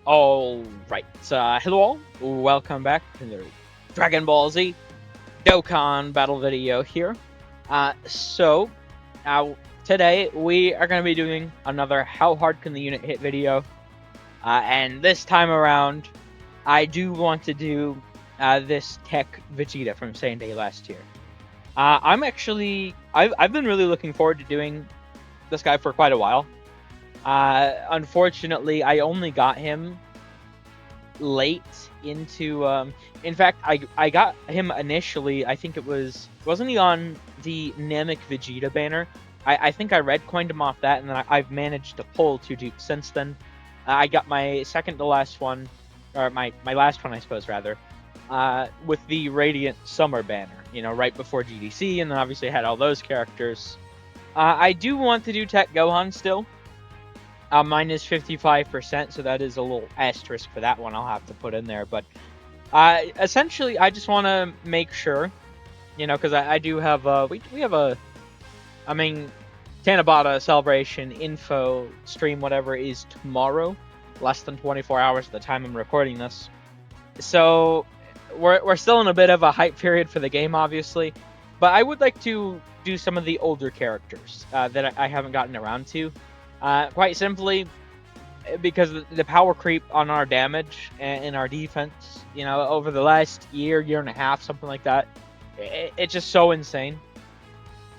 Alright, hello all, welcome back to the Dragon Ball Z Dokkan battle video here. So, today we are going to be doing another How Hard Can the Unit Hit video. And this time around, I do want to do this TEQ Vegeta from Saiyan Day last year. I've been really looking forward to doing this guy for quite a while. Unfortunately, I only got him late into in fact I got him initially. I think wasn't he on the Namek Vegeta banner? I think I red coined him off that, and then I've managed to pull 2 dupes since then. I got my second to last one, or my last one I suppose rather, with the Radiant Summer banner, you know, right before GDC, and then obviously I had all those characters. I do want to do TEQ Gohan still. Mine is 55%, so that is a little asterisk for that one I'll have to put in there. But essentially, I just want to make sure, you know, because I do have we have Tanabata Celebration info stream, whatever, is tomorrow, less than 24 hours at the time I'm recording this. So we're still in a bit of a hype period for the game, obviously, but I would like to do some of the older characters that I haven't gotten around to. Quite simply, because the power creep on our damage and our defense, you know, over the last year and a half, something like that, it's just so insane.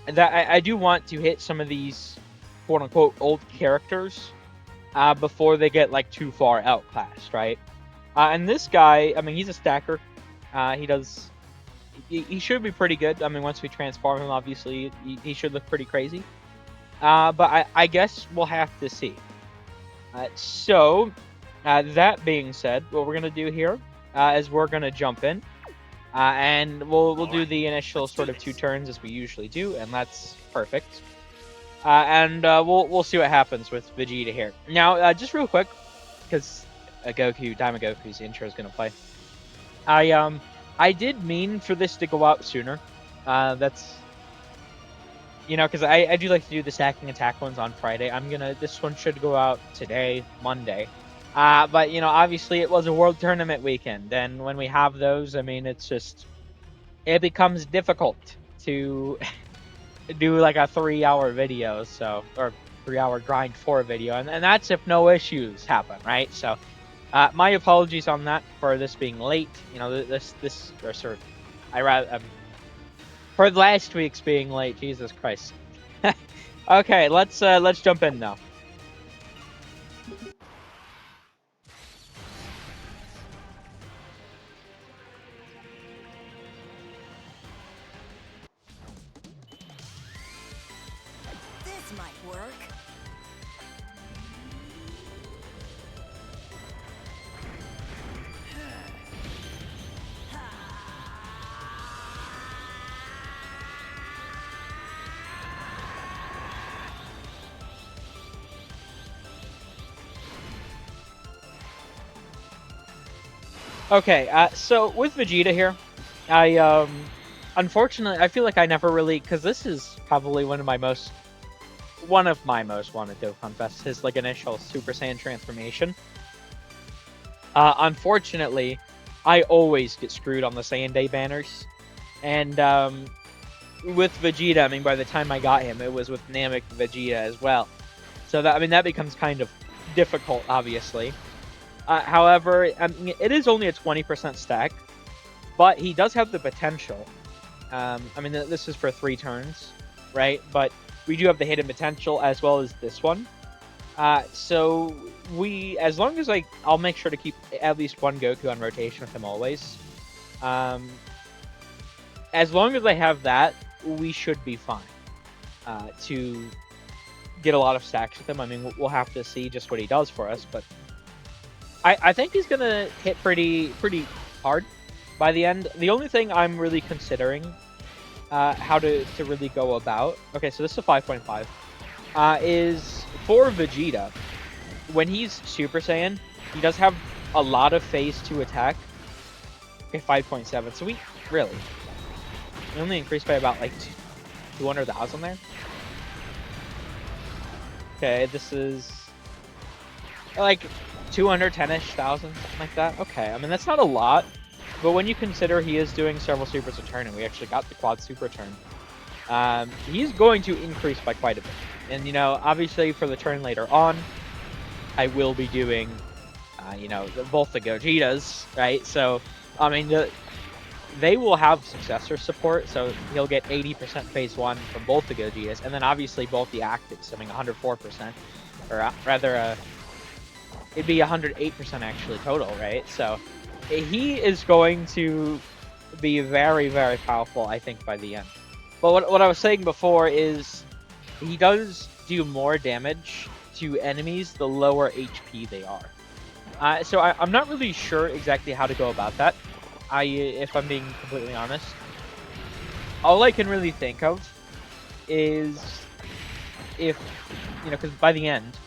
That I do want to hit some of these quote-unquote old characters before they get like too far outclassed, right? And this guy, I mean, he's a stacker. He should be pretty good. I mean, once we transform him, obviously, he should look pretty crazy. But I guess we'll have to see. So, that being said, what we're gonna do here is we're gonna jump in, and we'll do the initial sort of 2 turns as we usually do, and that's perfect. And we'll see what happens with Vegeta here. Now, just real quick, because Diamond Goku's intro is gonna play. I did mean for this to go out sooner. That's, you know, because I do like to do the stacking attack ones on Friday. This one should go out today, Monday. But, you know, obviously it was a World Tournament weekend. And when we have those, I mean, it becomes difficult to do like a 3-hour video, or 3-hour grind for a video. And that's if no issues happen, right? So, my apologies on that for this being late. You know, for last week's being late, Jesus Christ. Okay, let's jump in now. This might work. Okay, so with Vegeta here, unfortunately, I feel like I never really, because this is probably one of my most wanted Dokkanfest, his like initial Super Saiyan transformation. Unfortunately, I always get screwed on the Saiyan Day banners, and with Vegeta, I mean, by the time I got him, it was with Namek Vegeta as well. So that becomes kind of difficult, obviously. However, I mean, it is only a 20% stack, but he does have the potential. I mean, this is for 3 turns, right? But we do have the hidden potential as well as this one. So as long as I'll make sure to keep at least 1 Goku on rotation with him always. As long as I have that, we should be fine to get a lot of stacks with him. I mean, we'll have to see just what he does for us, but I think he's gonna hit pretty hard by the end. The only thing I'm really considering how to really go about. Okay, so this is a 5.5. Is for Vegeta, when he's Super Saiyan, he does have a lot of phase 2 attack. Okay, 5.7. So we only increased by about like 200,000 there. Okay, this is like 210-ish thousand, something like that. Okay, I mean that's not a lot, but when you consider he is doing several supers a turn, and we actually got the quad super turn, he's going to increase by quite a bit. And you know, obviously for the turn later on, I will be doing, you know, both the Gogetas, right? So, I mean, they will have successor support, so he'll get 80% phase 1 from both the Gogetas, and then obviously both the actives, I mean 104%, or rather, it'd be 108% actually total, right? So he is going to be very, very powerful, I think, by the end. But what I was saying before is he does do more damage to enemies the lower HP they are. So I'm not really sure exactly how to go about that. If I'm being completely honest, all I can really think of is if, you know, because by the end,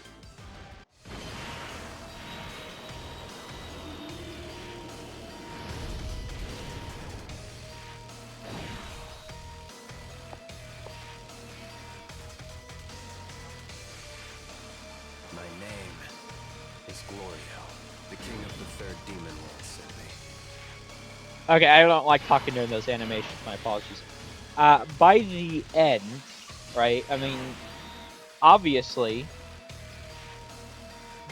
My name is Glorio, the king of the third demon world, sent me. okay, I don't like talking during those animations. My apologies. By the end, right? I mean, obviously,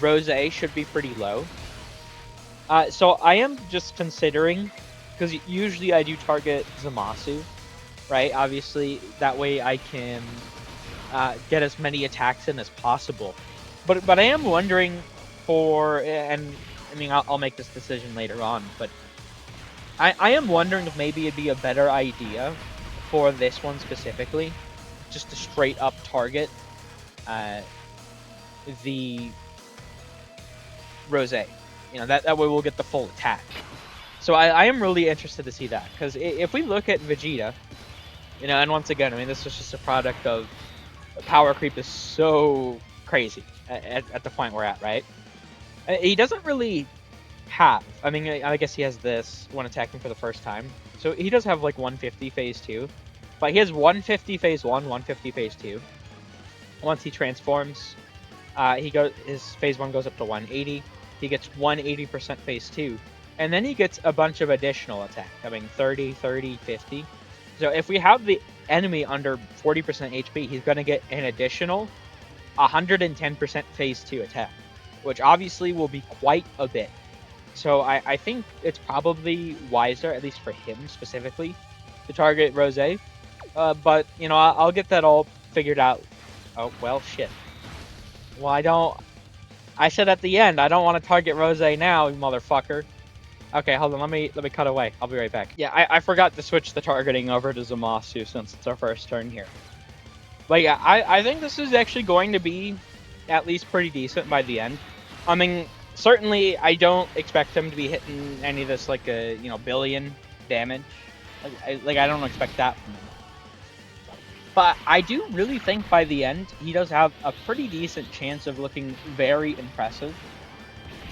Rose should be pretty low. So I am just considering, because usually I do target Zamasu, right? Obviously, that way I can get as many attacks in as possible. But I am wondering for, and I mean I'll make this decision later on, but I am wondering if maybe it'd be a better idea for this one specifically, just to straight up target the Rose. You know, that way we'll get the full attack. So I am really interested to see that, because if we look at Vegeta, you know, and once again, I mean, this is just a product of power creep is so crazy at the point we're at, right? He doesn't really have, I mean, I guess he has this when attacking for the first time. So he does have like 150 phase 2, but he has 150 phase 1, 150 phase 2. Once he transforms, his phase 1 goes up to 180. He gets 180% phase 2. And then he gets a bunch of additional attack. I mean, 30, 30, 50. So if we have the enemy under 40% HP, he's going to get an additional 110% phase 2 attack, which obviously will be quite a bit. So I think it's probably wiser, at least for him specifically, to target Rose. But, you know, I'll get that all figured out. Oh, well, shit. Well, I said at the end, I don't want to target Rose now, you motherfucker. Okay, hold on, let me cut away. I'll be right back. Yeah, I forgot to switch the targeting over to Zamasu since it's our first turn here. But yeah, I think this is actually going to be at least pretty decent by the end. I mean, certainly I don't expect him to be hitting any of this like a, you know, billion damage. I don't expect that from him. But I do really think by the end, he does have a pretty decent chance of looking very impressive.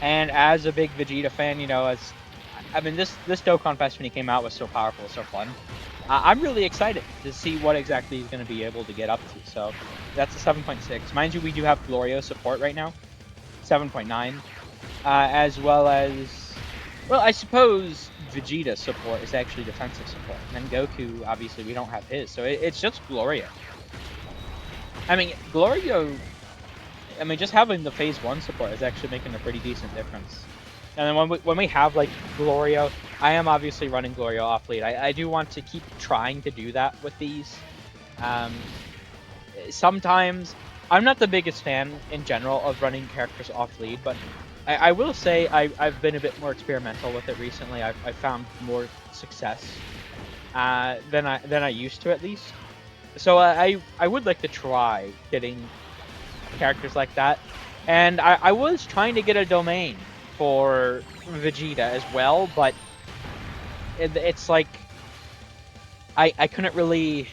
And as a big Vegeta fan, you know, I mean, this Dokkanfest when he came out was so powerful, so fun. I'm really excited to see what exactly he's going to be able to get up to. So that's a 7.6. Mind you, we do have Glorio support right now, 7.9, as well as, well, I suppose Vegeta support is actually defensive support. And then Goku, obviously, we don't have his, so it's just Glorio. I mean, Glorio, I mean, just having the phase 1 support is actually making a pretty decent difference. And then when we have, like, Glorio, I am obviously running Glorio off lead. I do want to keep trying to do that with these. Sometimes, I'm not the biggest fan, in general, of running characters off lead, but I will say I've been a bit more experimental with it recently. I've found more success than I used to, at least. So I would like to try getting characters like that. And I was trying to get a domain for Vegeta as well, but it's like I couldn't really,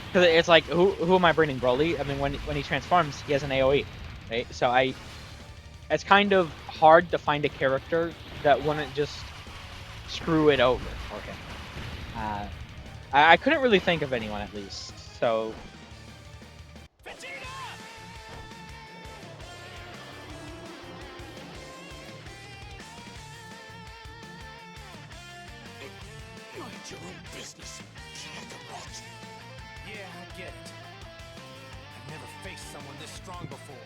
because it's like who am I bringing, Broly? I mean, when he transforms, he has an AOE, right? So it's kind of hard to find a character that wouldn't just screw it over for him. I couldn't really think of anyone, at least. So your own business, Kakarot. Yeah, I get it. I've never faced someone this strong before.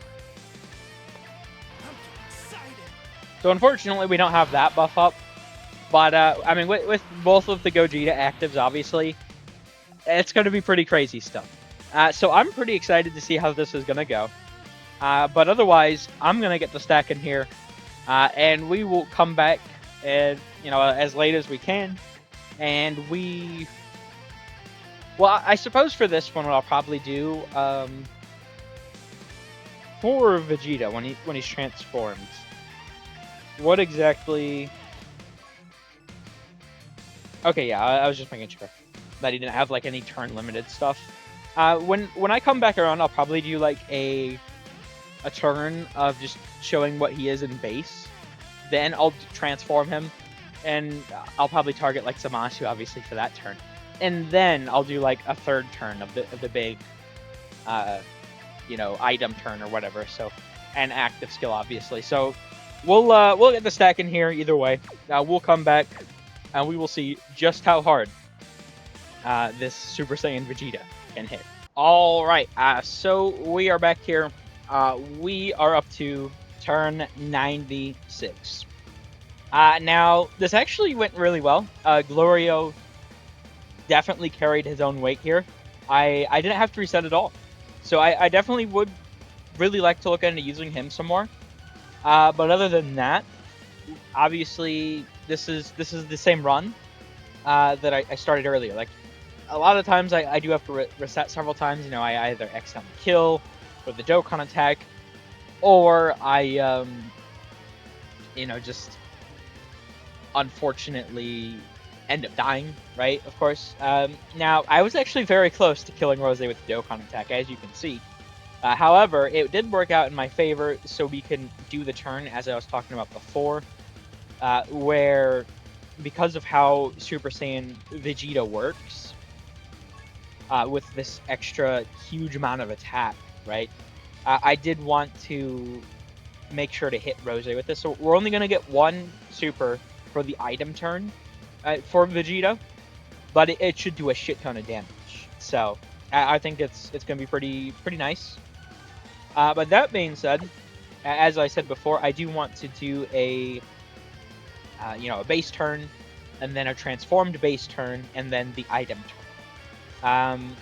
I'm getting excited. So unfortunately, we don't have that buff up. But, I mean, with both of the Gogeta actives, obviously, it's going to be pretty crazy stuff. So I'm pretty excited to see how this is going to go. But otherwise, I'm going to get the stack in here. And we will come back, and as late as we can. And well, I suppose for this one, what I'll probably do, for Vegeta, when he's transformed, what exactly... Okay, yeah, I was just making sure that he didn't have like any turn limited stuff. When I come back around, I'll probably do like a turn of just showing what he is in base. Then I'll transform him, and I'll probably target like Zamasu obviously for that turn, and then I'll do like a third turn of the big, item turn or whatever. So, and active skill obviously. So we'll get the stack in here either way. We'll come back. And we will see just how hard this Super Saiyan Vegeta can hit. Alright, so we are back here. We are up to turn 96. Now, this actually went really well. Glorio definitely carried his own weight here. I didn't have to reset at all. So I definitely would really like to look into using him some more. But other than that, obviously, this is the same run that I started earlier. Like, a lot of times I do have to reset several times. I either accidentally kill with the Dokkan attack, or I, just unfortunately end up dying, right? Of course. Now, I was actually very close to killing Rose with the Dokkan attack, as you can see. However, it did work out in my favor, so we can do the turn, as I was talking about before. Where, because of how Super Saiyan Vegeta works, with this extra huge amount of attack, right? I did want to make sure to hit Rose with this. So we're only going to get one super for the item turn for Vegeta, but it should do a shit ton of damage. So I think it's going to be pretty nice. But that being said, as I said before, I do want to do a base turn, and then a transformed base turn, and then the item turn. I'm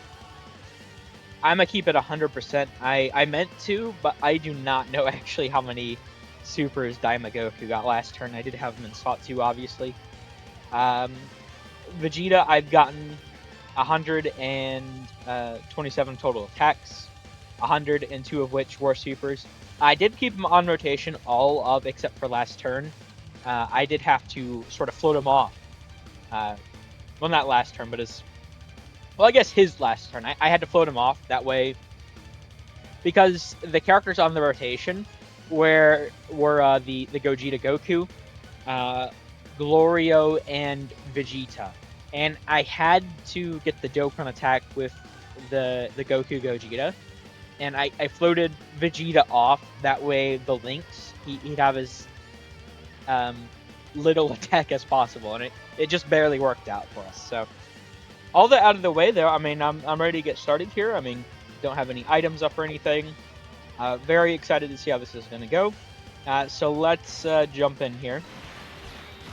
gonna keep it 100%. I meant to, but I do not know actually how many supers Daima Goku got last turn. I did have him in slot 2, obviously. Vegeta, I've gotten 127 total attacks, 102 of which were supers. I did keep him on rotation all of except for last turn. I did have to sort of float him off. Well, not last turn, but I guess his last turn. I had to float him off that way because the characters on the rotation were the Gogeta Goku, Glorio, and Vegeta. And I had to get the Dokkan attack with the Goku Gogeta. And I floated Vegeta off. That way the Lynx, he'd have his little attack as possible, and it just barely worked out for us. So all that out of the way there, I mean, I'm ready to get started here. I mean, don't have any items up or anything. Very excited to see how this is going to go. So let's jump in here.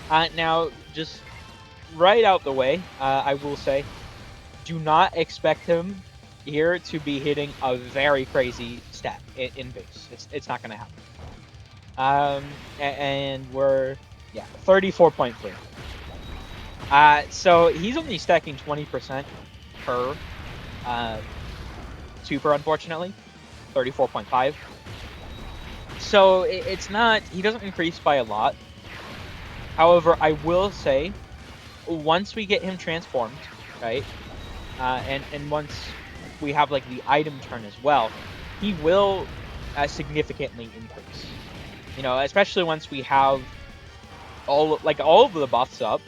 Now, just right out the way, I will say, do not expect him here to be hitting a very crazy stat in base. It's not going to happen. And we're 34.3. So he's only stacking 20% per super, unfortunately. 34.5. So it's not, he doesn't increase by a lot. However, I will say, once we get him transformed, right, and once we have like the item turn as well, he will significantly increase. Especially once we have all of the buffs up.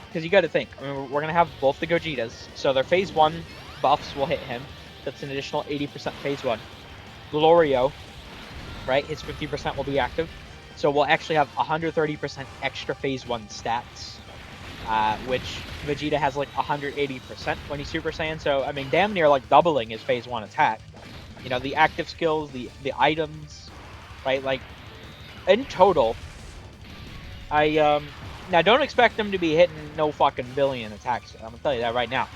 Because you got to think, I mean, we're gonna have both the Gogetas, so their phase 1 buffs will hit him. That's an additional 80% phase 1. Glorio, right? His 50% will be active, so we'll actually have 130% extra phase 1 stats which Vegeta has like 180% when he's Super Saiyan. So I mean, damn near like doubling his phase 1 attack. You know, the active skills, the items, right? Like in total, I now don't expect him to be hitting no fucking billion attacks. I'm gonna tell you that right now.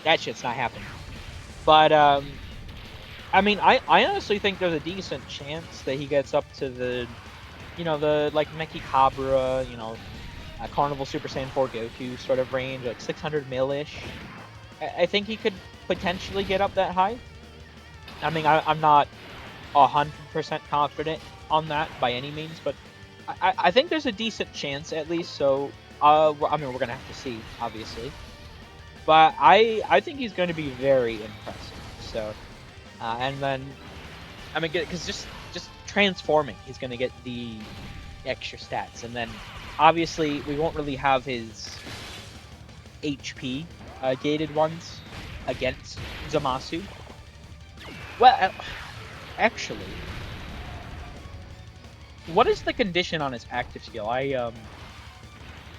That shit's not happening. But I mean, I honestly think there's a decent chance that he gets up to the, you know, the like Meki Cabra, you know, Carnival Super Saiyan 4 Goku sort of range, like 600 mil-ish. I think he could potentially get up that high. I mean, I'm not 100% confident on that by any means, but I think there's a decent chance at least. So, I mean, we're gonna have to see, obviously, but I think he's going to be very impressive. So, and then, I mean, because just transforming, he's going to get the extra stats, and then obviously we won't really have his HP gated ones against Zamasu. Well, actually, what is the condition on his active skill?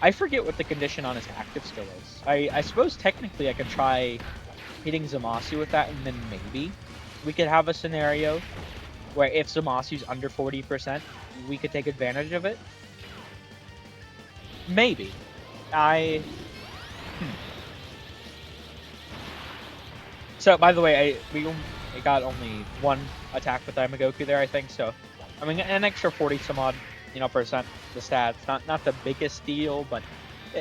I forget what the condition on his active skill is. I suppose technically I could try hitting Zamasu with that, and then maybe we could have a scenario where if Zamasu's under 40%, we could take advantage of it. Maybe. So, by the way, we got only one attack with Goku there, I think. So, I mean, an extra 40 some odd, you know, percent the stats. Not the biggest deal, but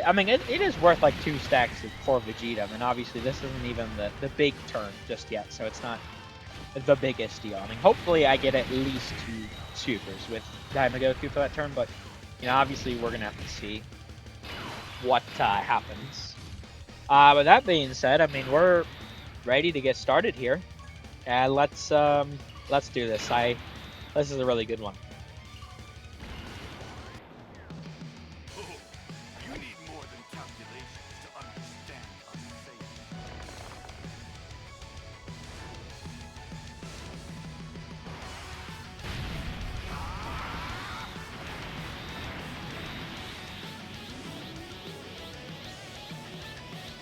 I mean, it is worth like 2 stacks for Vegeta. I mean, obviously this isn't even the big turn just yet, so it's not the biggest deal. I mean, hopefully I get at least 2 supers with Goku for that turn, but you know, obviously we're gonna have to see what happens. But that being said, I mean, we're ready to get started here. Let's do this. This is a really good one. You need more than calculations to understand unsafe.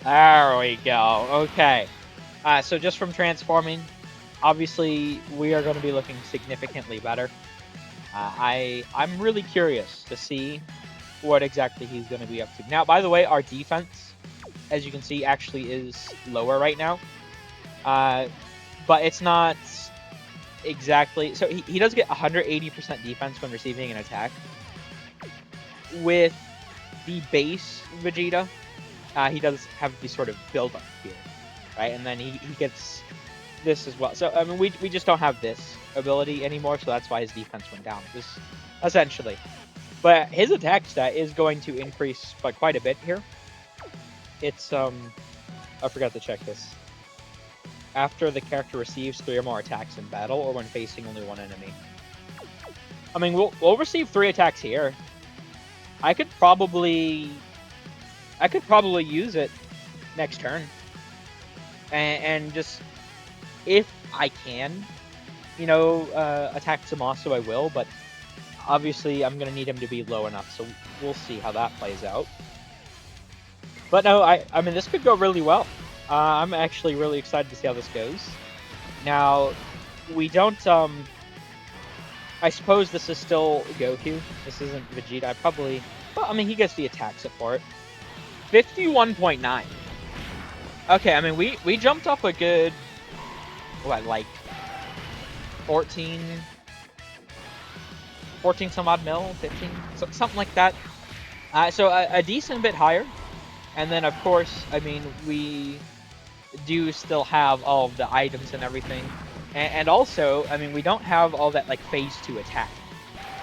There we go. Okay. So just from transforming, obviously we are going to be looking significantly better. I'm really curious to see what exactly he's going to be up to. Now, by the way, our defense, as you can see, actually is lower right now. But it's not exactly... So he does get 180% defense when receiving an attack. With the base Vegeta, he does have the sort of build-up here, right? And then he gets this as well. So, I mean, we just don't have this ability anymore, so that's why his defense went down, just essentially. But his attack stat is going to increase by quite a bit here. It's, I forgot to check this. After the character receives 3 or more attacks in battle, or when facing only one enemy. I mean, we'll receive 3 attacks here. I could probably use it next turn. And just, if I can, you know, attack Zamasu, I will, but obviously I'm going to need him to be low enough, so we'll see how that plays out. But no, I mean, this could go really well. I'm actually really excited to see how this goes. Now, we don't, I suppose this is still Goku. This isn't Vegeta. Well, I mean, he gets the attack support. 51.9. Okay, I mean, we jumped up a good, what, like 14 some odd mil, 15, something like that. So a decent bit higher. And then, of course, I mean, we do still have all of the items and everything. And also, I mean, we don't have all that, like, phase 2 attack.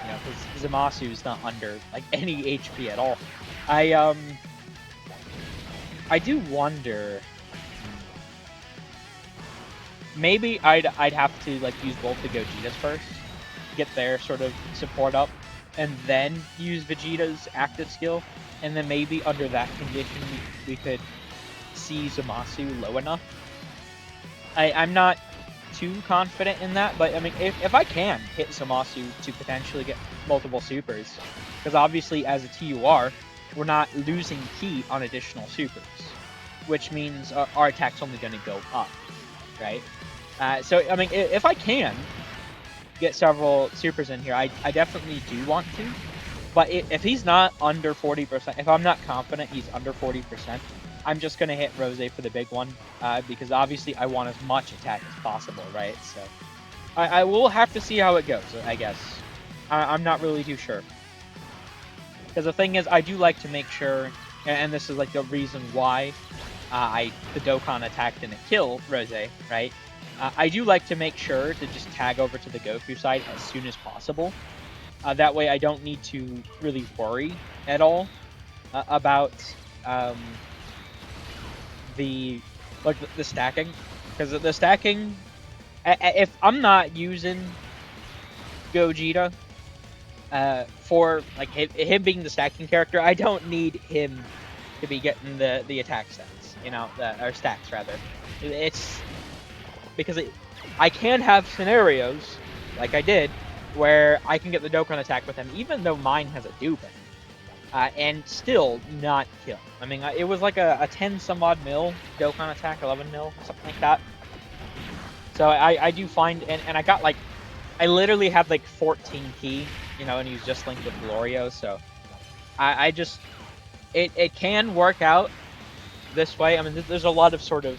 You know, because Zamasu's not under, like, any HP at all. I do wonder... Maybe I'd have to, like, use both the Gogetas first. Get their sort of support up. And then use Vegeta's active skill. And then maybe under that condition, we could see Zamasu low enough. I'm not too confident in that, but I mean, if I can hit Zamasu to potentially get multiple supers, because obviously as a TUR, we're not losing ki on additional supers, which means our attack's only going to go up, right? So, I mean, if I can get several supers in here, I definitely do want to. But if he's not under 40%, if I'm not confident he's under 40%, I'm just going to hit Rose for the big one, because obviously I want as much attack as possible, right? So I will have to see how it goes, I guess. I'm not really too sure. Because the thing is, I do like to make sure, and this is like the reason why the Dokkan attack didn't kill Rose, right? I do like to make sure to just tag over to the Goku side as soon as possible. That way I don't need to really worry at all about the stacking. Because the stacking, if I'm not using Gogeta for like him being the stacking character, I don't need him to be getting the attack stats, you know, or stacks rather. It's because I can have scenarios like I did where I can get the Dokkan attack with him, even though mine has a dupe in it, and still not kill. I mean, it was like a 10 some odd mil Dokkan attack, 11 mil, something like that. So I do find, and I got like, I literally had like 14 ki, you know, and he's just linked with Glorio, so I just, it can work out this way. I mean, there's a lot of sort of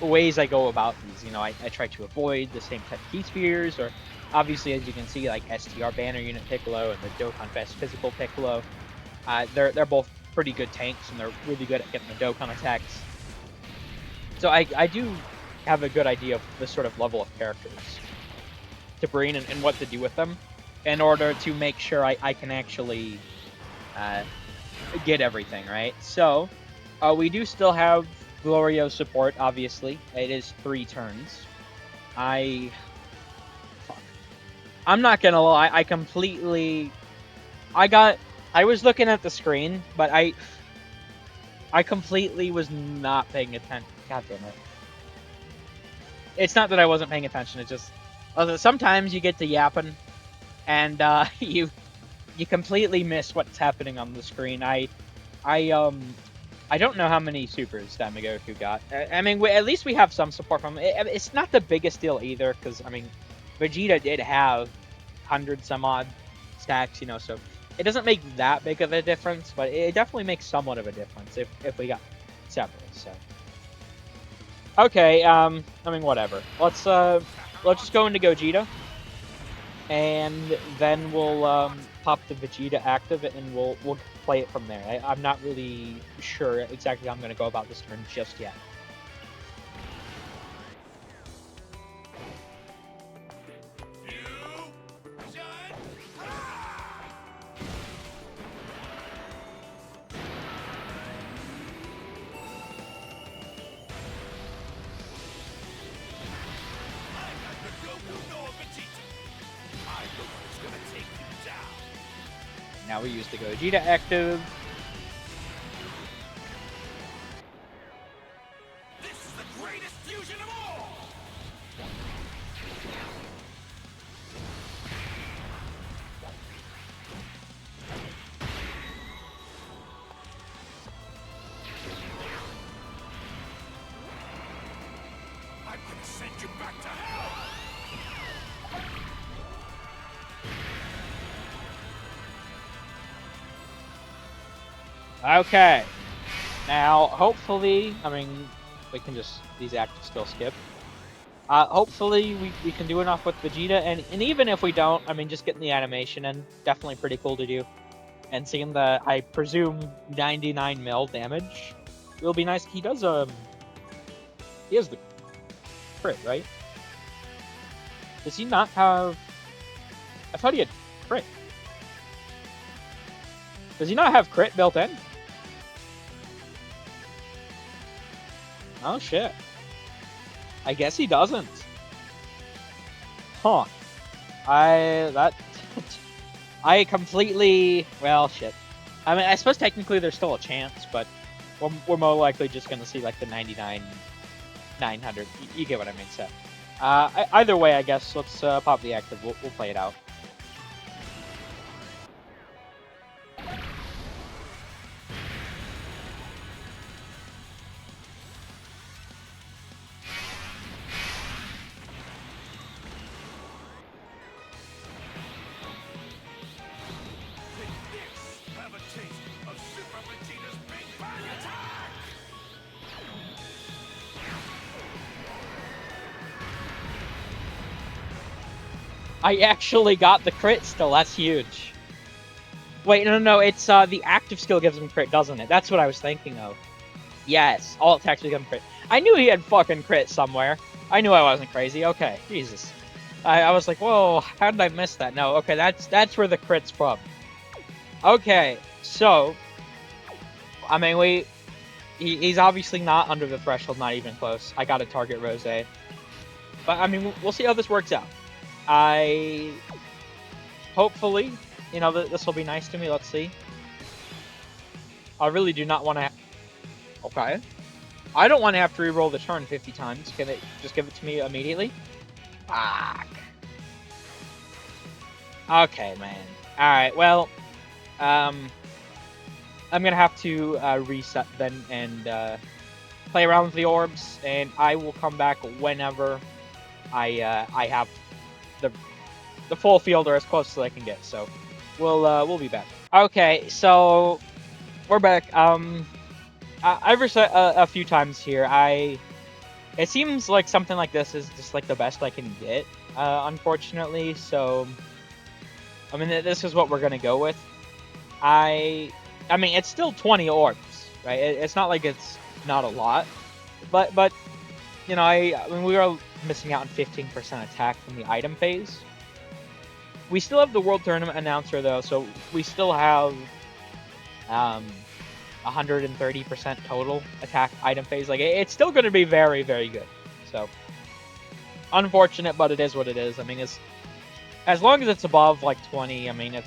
ways I go about these. You know, I try to avoid the same type of key spheres, or obviously, as you can see, like STR Banner Unit Piccolo and the Dokkanfest Physical Piccolo, they're both pretty good tanks, and they're really good at getting the Dokkan attacks. So I do have a good idea of the sort of level of characters to bring and what to do with them in order to make sure I can actually get everything, right? So we do still have Glorio's support, obviously. It is 3 turns. I'm not gonna lie, I was looking at the screen, but I completely was not paying attention. God damn it. It's not that I wasn't paying attention, it's just sometimes you get to yapping and you completely miss what's happening on the screen. I don't know how many supers Damagoku got. I mean, at least we have some support from it. It's not the biggest deal either, because, I mean, Vegeta did have 100 some odd stacks, you know, so it doesn't make that big of a difference, but it definitely makes somewhat of a difference if we got several, so. Okay, I mean, whatever. Let's just go into Gogeta, and then we'll pop the Vegeta active, and we'll play it from there. I'm not really sure exactly how I'm going to go about this turn just yet. Now we use the Gogeta active. This is the greatest fusion of all! I'm gonna send you back to hell! Okay. Now, hopefully, I mean, we can just, these actives still skip. Hopefully we can do enough with Vegeta, and even if we don't, I mean, just getting the animation in, definitely pretty cool to do. And seeing the, I presume, 99 mil damage will be nice. He does, he has the crit, right? Does he not have, I thought he had crit. Does he not have crit built in? Oh shit. I guess he doesn't. Huh. I completely, well, shit. I mean, I suppose technically there's still a chance, but we're more likely just gonna see like the 99, 900. You get what I mean, so. Either way, I guess, let's pop the active. We'll play it out. I actually got the crit still. That's huge. Wait, no. It's the active skill gives him crit, doesn't it? That's what I was thinking of. Yes, all attacks give him crit. I knew he had fucking crit somewhere. I knew I wasn't crazy. Okay, Jesus. I was like, whoa, how did I miss that? No, okay, that's where the crit's from. Okay, so I mean, he's obviously not under the threshold, not even close. I got to target Rose. But I mean, we'll see how this works out. Hopefully, this will be nice to me. Let's see. I really do not want to. Okay. I don't want to have to re-roll the turn 50 times. Can it just give it to me immediately? Fuck. Okay, man. Alright, well, I'm gonna have to reset then and play around with the orbs, and I will come back whenever I have the full field or as close as I can get. So we'll be back. Okay, so we're back. I've reset a few times here. It seems like something like this is just like the best I can get, unfortunately. So, I mean, this is what we're gonna go with. I mean, it's still 20 orbs, right? It's not like it's not a lot, but I mean, we are missing out on 15% attack from the item phase. We still have the World Tournament announcer though, so we still have 130% total attack item phase. Like, it's still going to be very, very good. So, unfortunate, but it is what it is. I mean, as long as it's above like 20, I mean,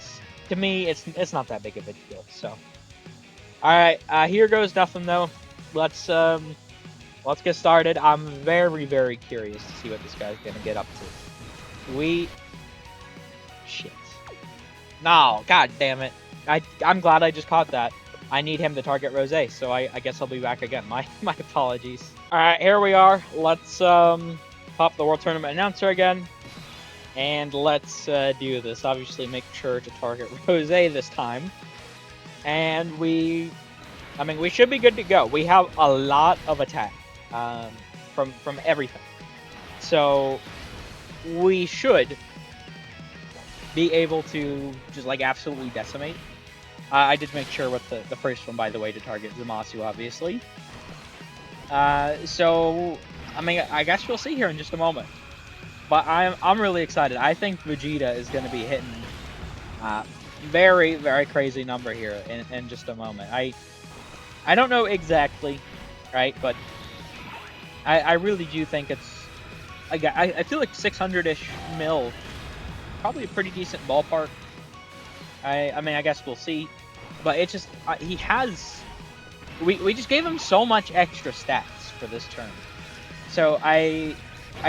to me, it's not that big of a deal. So, all right, here goes nothing though. Let's get started. I'm very, very curious to see what this guy's going to get up to. Shit. No, god damn it. I'm glad I just caught that. I need him to target Rose, so I guess I'll be back again. My apologies. Alright, here we are. Let's pop the World Tournament announcer again. And let's do this. Obviously make sure to target Rose this time. And we should be good to go. We have a lot of attack from everything. So we should be able to just like absolutely decimate. I did make sure with the first one, by the way, to target Zamasu, obviously. So, I mean, I guess we'll see here in just a moment. But I'm really excited. I think Vegeta is going to be hitting very, very crazy number here in just a moment. I don't know exactly, right? But I really do think it's... I feel like 600-ish mil. Probably a pretty decent ballpark. I mean, I guess we'll see. But it just, he has... We just gave him so much extra stats for this turn. So I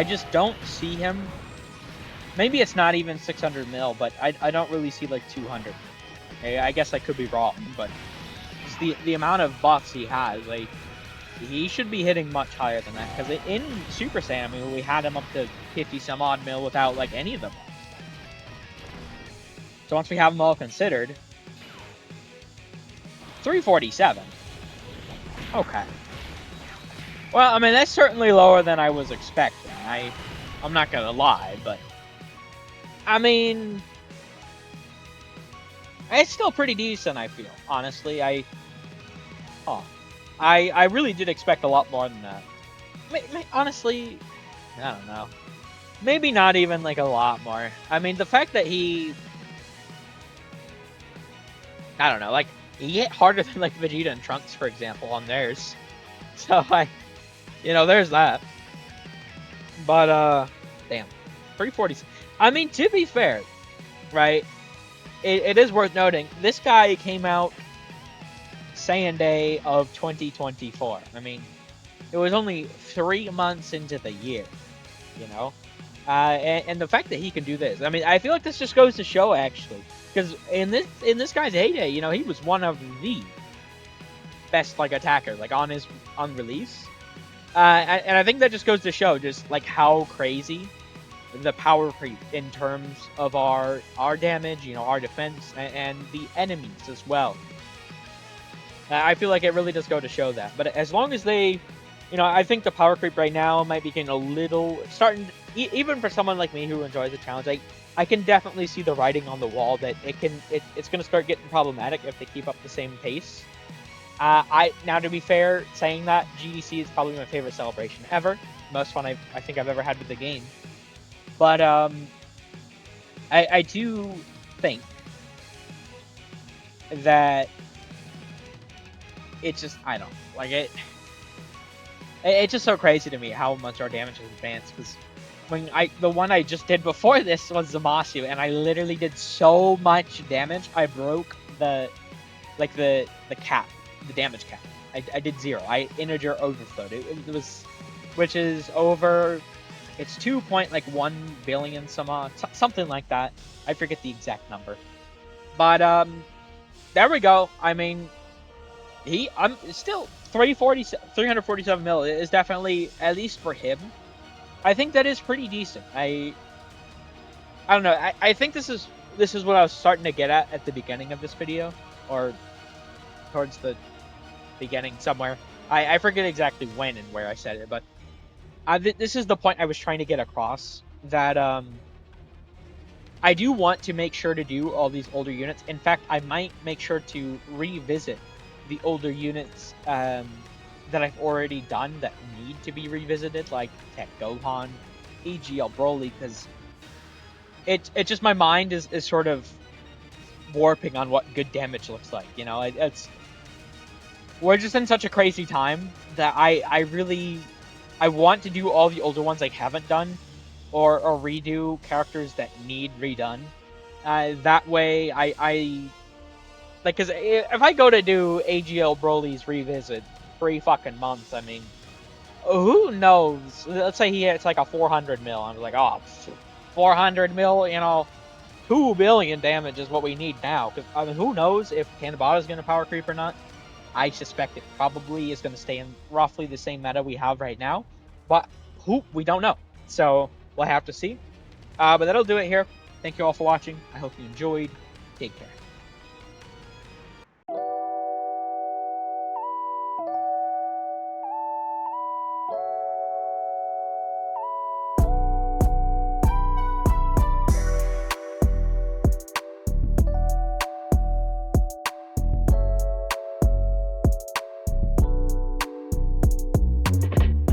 just don't see him... Maybe it's not even 600 mil, but I don't really see like 200. Okay, I guess I could be wrong, but just the amount of buffs he has, like, he should be hitting much higher than that. Because in Super Saiyan, I mean, we had him up to 50 some odd mil without like any of them. So once we have them all considered, 347. Okay. Well, I mean, that's certainly lower than I was expecting. I'm not gonna lie, but I mean, it's still pretty decent, I feel. Honestly, I really did expect a lot more than that. Honestly, I don't know. Maybe not even like a lot more. I mean, the fact that I don't know, like, he hit harder than, like, Vegeta and Trunks, for example, on theirs. So, there's that. But, damn. 340. I mean, to be fair, right, it is worth noting, this guy came out Saiyan Day of 2024. I mean, it was only 3 months into the year, and the fact that he can do this, I mean, I feel like this just goes to show, actually. Because in this guy's heyday, he was one of the best like attackers, like on release, and I think that just goes to show just like how crazy the power creep in terms of our damage, our defense, and the enemies as well. I feel like it really does go to show that. But as long as they, I think the power creep right now might be getting a little starting. Even for someone like me who enjoys the challenge, I can definitely see the writing on the wall that it's going to start getting problematic if they keep up the same pace. Now to be fair, saying that, GDC is probably my favorite celebration ever, most fun I think I've ever had with the game. But I do think that it's just, I don't know, like it's just so crazy to me how much our damage has advanced, because the one I just did before this was Zamasu, and I literally did so much damage I broke the cap, the damage cap. I did 0. I integer overflowed. It was, which is over, it's 2.1 billion something like that. I forget the exact number. But there we go. I mean, I'm still 347 mil is definitely, at least for him, I think that is pretty decent. I don't know. I think this is what I was starting to get at the beginning of this video, or towards the beginning somewhere. I forget exactly when and where I said it, but this is the point I was trying to get across, that I do want to make sure to do all these older units. In fact, I might make sure to revisit the older units that I've already done that need to be revisited, like TEQ Gohan, AGL Broly, because it just, my mind is sort of warping on what good damage looks like. You know, we're just in such a crazy time that I want to do all the older ones I haven't done, or redo characters that need redone. That way, like, because if I go to do AGL Broly's revisit 3 fucking months, I mean, who knows? Let's say he hits like a 400 mil. I'm like, oh, 400 mil, you know, 2 billion damage is what we need now. Because, I mean, who knows if Kanabata's going to power creep or not? I suspect it probably is going to stay in roughly the same meta we have right now, but we don't know. So we'll have to see. But that'll do it here. Thank you all for watching. I hope you enjoyed. Take care.